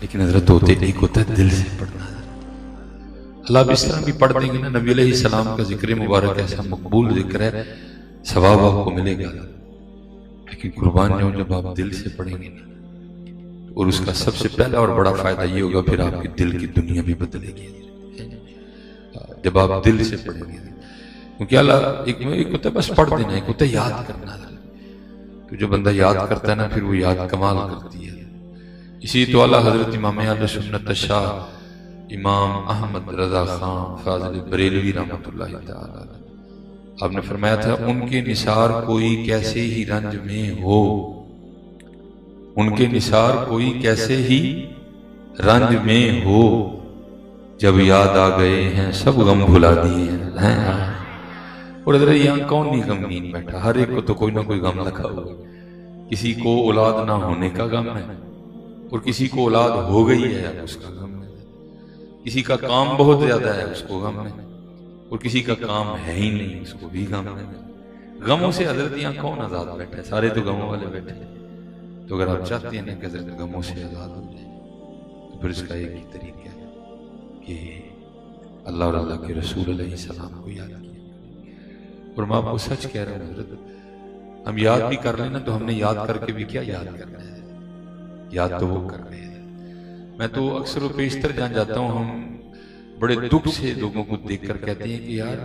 لیکن حضرت ہوتے ایک ہوتا ہے دل سے پڑھنا. اللہ بھی اس طرح بھی پڑھ دیں گے نا، نبی علیہ السلام کا ذکر مبارک ایسا مقبول ذکر ہے، ثواب آپ کو ملے گا. لیکن قربان جاؤں جب آپ دل سے پڑھیں گے نا، اور اس کا سب سے پہلا اور بڑا فائدہ یہ ہوگا پھر آپ کے دل کی دنیا بھی بدلے گی جب آپ دل سے پڑھیں گے. کیونکہ اللہ ایک ہوتا ہے بس پڑھ دینا، ایک ہوتا ہے یاد کرنا. تو جو بندہ یاد کرتا ہے نا پھر وہ یاد کمال کرتی ہے. اسی تو اللہ حضرت امام اہل سنت شاہ امام احمد رضا خان فاضل بریلوی رحمۃ اللہ تعالی آپ نے فرمایا تھا، ان کے نثار کوئی کیسے ہی رنج میں ہو، ان کے نثار کوئی کیسے ہی رنج میں ہو، جب یاد آ گئے ہیں سب غم بھلا دیے ہیں. اور ادھر یہاں کون نہیں غمگین بیٹھا، ہر ایک کو تو کوئی نہ کوئی غم لکھا ہوا. کسی کو اولاد نہ ہونے کا غم ہے، اور کسی کو اولاد ہو گئی ہے اس کا غم ہے. کسی کا کام بہت زیادہ ہے اس کو غم ہے، اور کسی کا کام ہے ہی نہیں اس کو بھی غم ہے. غموں سے حضرت یہاں کون آزاد بیٹھا ہے؟ سارے تو غموں والے بیٹھے ہیں. تو اگر آپ چاہتے ہیں کہ حضرت غموں سے آزاد ہو جائے تو پھر اس کا ایک ہی طریقہ ہے کہ اللہ اور اللہ کے رسول علیہ السلام کو یاد کیا. اور میں آپ کو سچ کہہ رہا ہوں حضرت، ہم یاد بھی کر لینا تو ہم نے یاد کر کے بھی کیا یاد کرنا ہے، یاد تو وہ کر رہے ہیں. میں تو اکثر و بیشتر جان جاتا ہوں، ہم بڑے دکھ سے لوگوں کو دیکھ کر کہتے ہیں کہ یار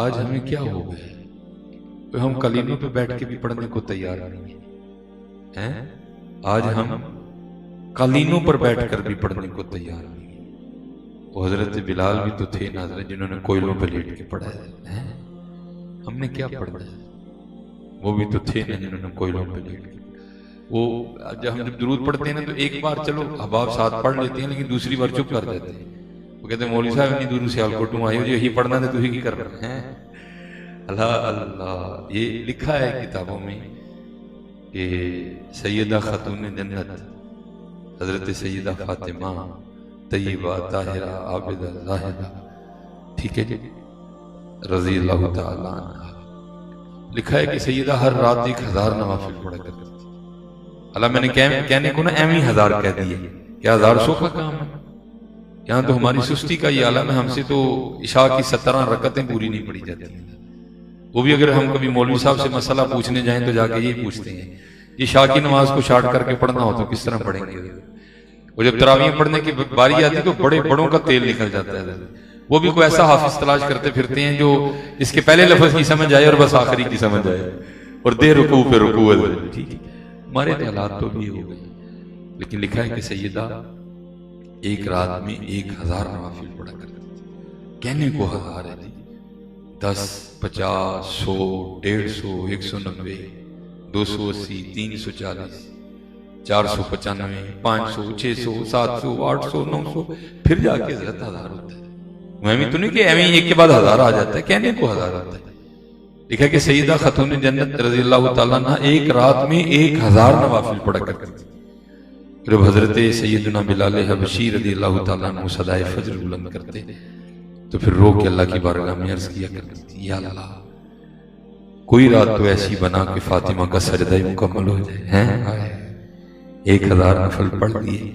آج ہمیں کیا ہو گئے، تو ہم قلینوں پہ بیٹھ کے بھی پڑھنے کو تیار نہیں ہیں. آج ہم قلینوں پر بیٹھ کر بھی پڑھنے کو تیار نہیں ہیں. وہ حضرت بلال بھی تو تھے نا حضرت، جنہوں نے کوئلوں پہ لیٹ کے پڑھا ہے. ہم نے کیا پڑھنا ہے؟ وہ بھی تو تھے نا جنہوں نے کوئلوں پہ لیٹ کے. وہ جب ہم درود پڑھتے ہیں نا تو ایک بار چلو احباب ساتھ پڑھ لیتے ہیں، لیکن دوسری بار چپ کر دیتے ہیں. وہ کہتے ہیں مولوی صاحب اتنی دور سے سیالکوٹوں آئے ہو، یہی پڑھنا تھا تو ہی کر رہے ہیں. اللہ اللہ، یہ لکھا ہے کتابوں میں کہ سیدہ خاتون جنت حضرت سیدہ فاطمہ طیبہ طاہرہ عابدہ زاہدہ، ٹھیک ہے جی، رضی اللہ تعالیٰ عنہ، لکھا ہے کہ سیدہ ہر رات 1000 نوافل پڑھا کرتی تھی. اللہ میں نے کہنے کو نا ایویں 1000 کہہ دیے، کیا 1100 کا کام ہے؟ یہاں تو ہماری سستی کا یہ عالم ہے، ہم سے تو عشاء کی 17 رکعتیں پوری نہیں پڑھی جاتی ہیں. وہ بھی اگر ہم کبھی مولوی صاحب سے مسئلہ پوچھنے جائیں تو جا کے یہی پوچھتے ہیں، عشاء کی نماز کو شارٹ کر کے پڑھنا ہو تو کس طرح پڑھیں گے؟ وہ جب تراویح پڑھنے کی باری آتی تو بڑے بڑوں کا تیل نکل جاتا ہے. وہ بھی کوئی ایسا حافظ تلاش کرتے پھرتے ہیں جو اس کے پہلے لفظ کی سمجھ آئے اور بس آخری کی سمجھ آئے، اور دے رکوع پہ رکوع ہے. ٹھیک ہے، ہمارے حالات تو بھی ہو گئے. لیکن لکھا ہے کہ سیدہ ایک رات میں 1000 نوافل پڑھا کرتی تھی. کہنے کو 1000 ہے، 10 50 100 150 190 280 340 495 500 600 700 800 900 پھر جا کے حضرت 1000 ہوتا ہے. میں بھی تو نہیں کہ ایویں ایک کے بعد 1000 آ جاتا ہے، کہنے کو 1000 آتا ہے. لکھا کہ سیدہ خاتون جنت رضی اللہ تعالیٰ عنہ ایک رات میں 1000 نوافل پڑھا کرتی تھی. جب حضرت سیدنا بلال حبشی رضی اللہ تعالیٰ عنہ صدائے فجر بلند کرتے تو پھر رو کے اللہ کی بارگاہ میں عرض کیا کرتی تھی، یا اللہ کوئی رات تو ایسی بنا کہ فاطمہ کا سجدہ مکمل ہو جائے. 1000 نفل پڑھ دیے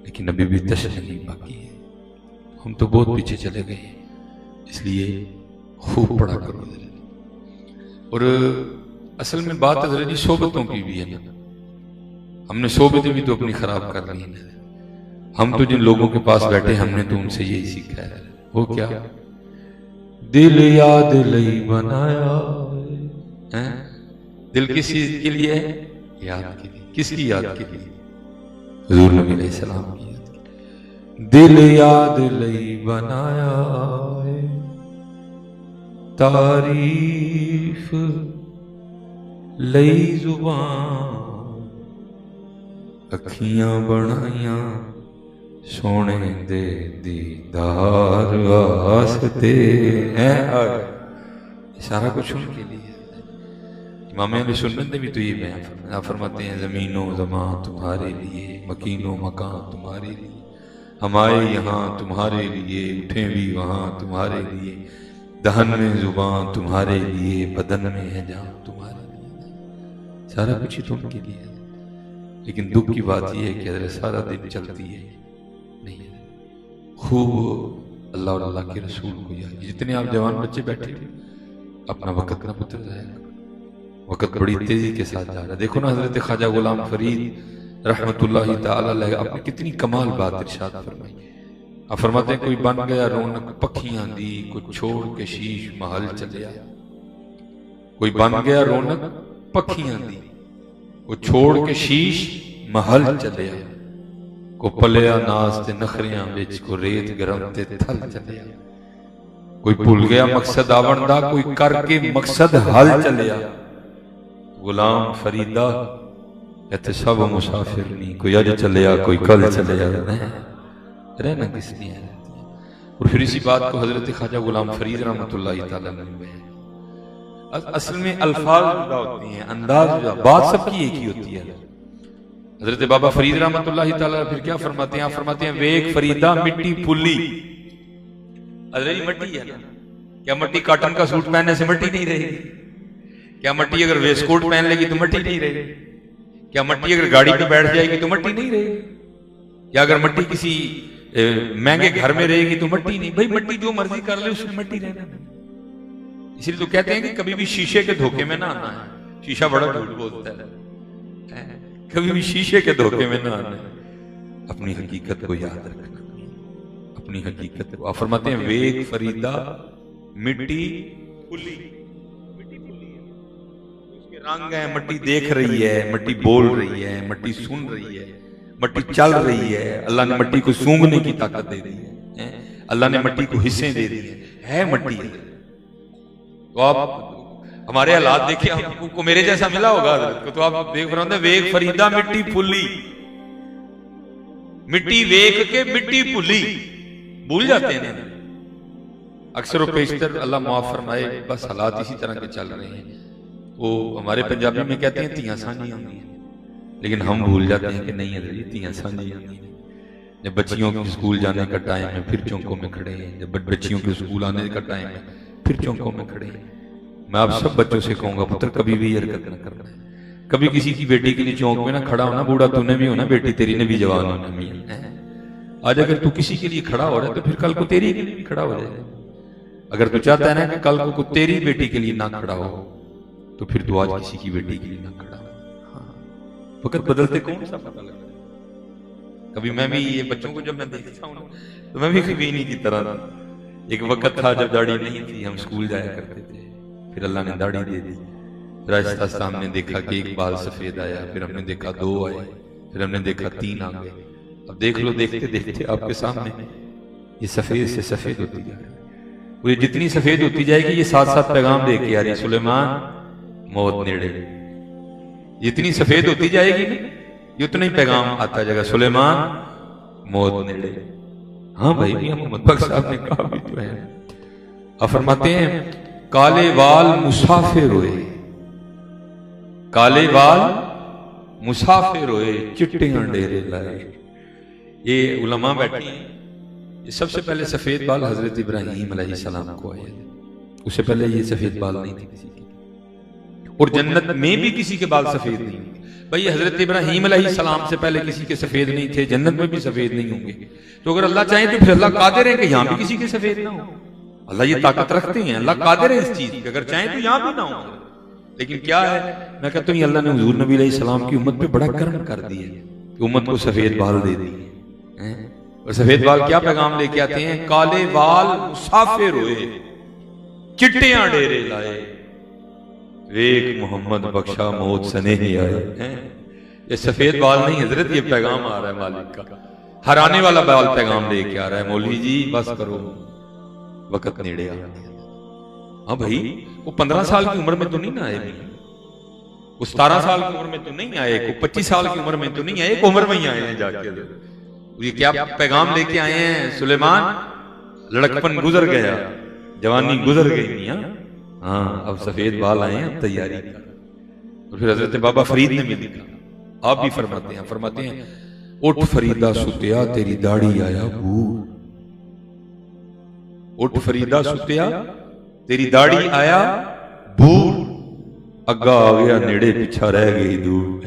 لیکن ابھی بھی تشنیع باقی ہے. ہم تو بہت پیچھے چلے گئے، اس لیے خوب پڑھا کرو. اور اصل میں بات حضرت جی صحبتوں کی بھی ہے نا. ہم نے صحبتیں بھی تو اپنی خراب کر لی ہیں. ہم تو جن لوگوں کے پاس بیٹھے ہم نے تو ان سے یہی سیکھا ہے. وہ کیا؟ دل یاد لئی بنایا ہے. دل کس چیز کے لیے ہے؟ یاد کے لیے. کس کی یاد کے لیے؟ حضور نبی علیہ السلام کی یاد کے لیے. دل یاد لئی بنایا ہے، تعریف لئی زبان، اکھیاں بنائیاں سونے دے دیدار واسطے ہیں. سارا کچھ ان کے لیے. امام اہل سنت نے بھی تو یہ بیان فرمایا، فرماتے ہیں زمین و زمان تمہارے لیے، مکین و مکان تمہارے لیے، ہم آئے یہاں تمہارے لیے، اٹھیں بھی وہاں تمہارے لیے، دہن میں زبان تمہارے لیے، بدن میں ہے جان تمہارے لیے. سارا کچھ ہی تم کے لیے. لیکن دکھ کی بات یہ ہے کہ حضرت سارا دن چلتی ہے نہیں. خوب اللہ اور اللہ کے رسول کو یاد. جتنے آپ جوان بچے بیٹھے اپنا وقت نہ پتر جائے گا. وقت بڑی تیزی کے ساتھ جا رہا ہے. دیکھو نا حضرت خواجہ غلام فرید رحمت اللہ تعالی علیہ آپ نے کتنی کمال بات ارشاد فرمائی. آپ فرماتے ہیں کوئی بن گیا رونق پکھیاں دی, کوئی چھوڑ کے شیش محل چلیا. کوئی بن گیا رونق پکھیاں دی, کوئی چھوڑ کے شیش محل چلیا. کو پلیا ناز تے نخریاں وچ, کو ریت گرم تے تھل چلیا. کوئی بھول گیا مقصد آون دا, کوئی کر کے مقصد حل چلیا. غلام فریدہ کہتے سب مسافر نہیں, کوئی اج چلیا کوئی کل چلیا. رہنا کس لیے ہے. اور پھر اسی بات کو حضرت خواجہ غلام فرید رحمۃ اللہ تعالیٰ نے اصل میں الفاظ جدا ہوتی ہیں, انداز جدا, بات سب کی ایک ہی ہوتی ہے. حضرت بابا فرید رحمۃ اللہ تعالیٰ پھر کیا فرماتے ہیں؟ آپ فرماتے ہیں ویک فریدہ مٹی پھلی. حضرت مٹی ہے نا, کیا مٹی کاٹن کا سوٹ پہننے سے مٹی نہیں رہے گی؟ کیا مٹی اگر ویسٹ کوٹ پہن لے گی تو مٹی نہیں رہے گی؟ کیا مٹی اگر گاڑی پہ بیٹھ جائے گی تو مٹی نہیں رہے گی؟ یا اگر مٹی کسی مہنگے گھر میں رہے گی تو مٹی نہیں. بھائی مٹی جو مرضی کر لے اس میں مٹی رہنا. اس لیے تو کہتے ہیں کہ کبھی بھی شیشے کے دھوکے میں نہ آنا ہے. شیشہ بڑا جھوٹ بولتا ہے. کبھی بھی شیشے کے دھوکے میں نہ آنا ہے. اپنی حقیقت کو یاد رکھنا, اپنی حقیقت کو. آپ فرماتے ہیں ویک فریدہ مٹی پھلی. رنگ ہے, مٹی دیکھ رہی ہے, مٹی بول رہی ہے, مٹی سن رہی ہے, مٹی چل رہی ہے. اللہ نے مٹی کو سونگھنے کی طاقت دے دی ہے. اللہ نے مٹی کو حصے دے دی ہے مٹی. تو آپ ہمارے حالات دیکھیں, آپ کو میرے جیسا ملا ہوگا تو آپ دیکھ رہے ہیں ویک فریدہ مٹی پھلی. مٹی ویک کے مٹی پھلی بھول جاتے ہیں اکثر و بیشتر. اللہ معاف فرمائے, بس حالات اسی طرح کے چل رہے ہیں. وہ ہمارے پنجابی میں کہتے ہیں تیاں سانجیاں ہوتی ہیں, لیکن ہم بھول جاتے ہیں کہ نہیں ہے تیاں سانجیاں ہوتی ہیں. جب بچیوں کے اسکول جانے کا ٹائم ہے پھر چونکوں میں کھڑے ہیں. جب بچیوں کے اسکول آنے کا ٹائم ہے پھر چونکوں میں کھڑے ہیں. میں آپ سب بچوں سے کہوں گا پتر کبھی بھی یہ حرکت نہ کرنا ہے. کبھی کسی کی بیٹی کے لیے چونک میں نہ کھڑا ہونا. بوڑھا تو نے بھی ہونا, بیٹی تیری نے بھی جوان ہونا بھی ہے. آج اگر تو کسی کے لیے کھڑا ہو رہا ہے تو پھر کل کو تیری کے لیے بھی کھڑا ہو جائے گا. اگر تو چاہتا ہے نا کہ کل کو تیری بیٹی کے لیے نہ کھڑا ہو تو پھر تو آج کسی کی بیٹی کے لیے نہ کھڑا ہو. وقت بدلتے کون سا پتہ لگتا ہے. کبھی میں بھی یہ بچوں کو جب میں دیکھتا ہوں تو میں بھی کبھی نہیں کی طرح تھا. ایک وقت تھا جب داڑھی نہیں تھی, ہم اسکول جایا کرتے تھے, پھر اللہ نے داڑھی دے دی. راستہ سامنے دیکھا کہ ایک بال سفید آیا, پھر ہم نے دیکھا 2 آئے, پھر ہم نے دیکھا 3 آ گئے. اب دیکھ لو دیکھتے دیکھتے آپ کے سامنے یہ سفید سے سفید ہوتی جا رہی ہے. وہ جتنی سفید ہوتی جائے گی یہ ساتھ ساتھ پیغام دے کے آ رہی ہے سلیمان موت نیڑے. جتنی سفید ہوتی جائے گی یہ اتنا ہی پیغام آتا جائے گا سلیمان موت نیڑے. ہاں بھائی میاں محمد بخش صاحب نے کہا بھی تو ہے. آپ فرماتے ہیں کالے وال مسافر ہوئے, کالے وال مسافر ہوئے, چٹیاں ڈیرے لائے. یہ علماء بیٹھے ہیں, یہ سب سے پہلے سفید بال حضرت ابراہیم علیہ السلام کو آئے. اس سے پہلے یہ سفید بال نہیں تھے کسی کے, اور جنت میں بھی کسی کے بال سفید نہیں ہوں گے. بھائی حضرت ابراہیم علیہ السلام سے پہلے کسی کے سفید نہیں تھے, جنت میں بھی سفید نہیں ہوں گے. تو اگر اللہ چاہیں تو پھر اللہ قادر ہے کہ یہاں بھی کسی کے سفید نہ ہو. اللہ یہ طاقت رکھتے ہیں, اللہ قادر ہے اس چیز کہ اگر چاہیں تو یہاں بھی نہ ہو. لیکن کیا ہے, میں کہتا ہوں اللہ نے حضور نبی علیہ السلام کی امت پہ بڑا کرم کر دیا ہے کہ امت کو سفید بال دے دی. اور سفید بال کیا پیغام لے کے آتے ہیں؟ کالے بال مسافر ہوئے, چٹیاں ڈیرے لائے, ویک محمد بخشا موت سنے ہی آئے. یہ سفید بال نہیں حضرت, یہ پیغام آ رہا ہے مالک کا. ہرانے والا بال پیغام لے کے آ رہا ہے, مولوی جی بس کرو وقت نیڑے آ. ہاں بھائی وہ 15 سال کی عمر میں تو نہیں نہ آئے, وہ 17 سال کی عمر میں تو نہیں آئے, وہ 25 سال کی عمر میں تو نہیں آئے, ایک عمر میں ہی آئے ہیں جا کے. یہ کیا پیغام لے کے آئے ہیں؟ سلیمان لڑکپن گزر گیا, جوانی گزر گئی میاں, ہاں اب سفید بال آئے ہیں, اب تیاری کر. اور پھر حضرت بابا فرید نے بھی لکھا, آپ بھی فرماتے ہیں اٹھ فریدہ ستیا تیری داڑھی آیا بھور. اٹھ فریدہ ستیا تیری داڑھی آیا بھور, اگا آ گیا نیڑے پیچھا رہ گئی دور.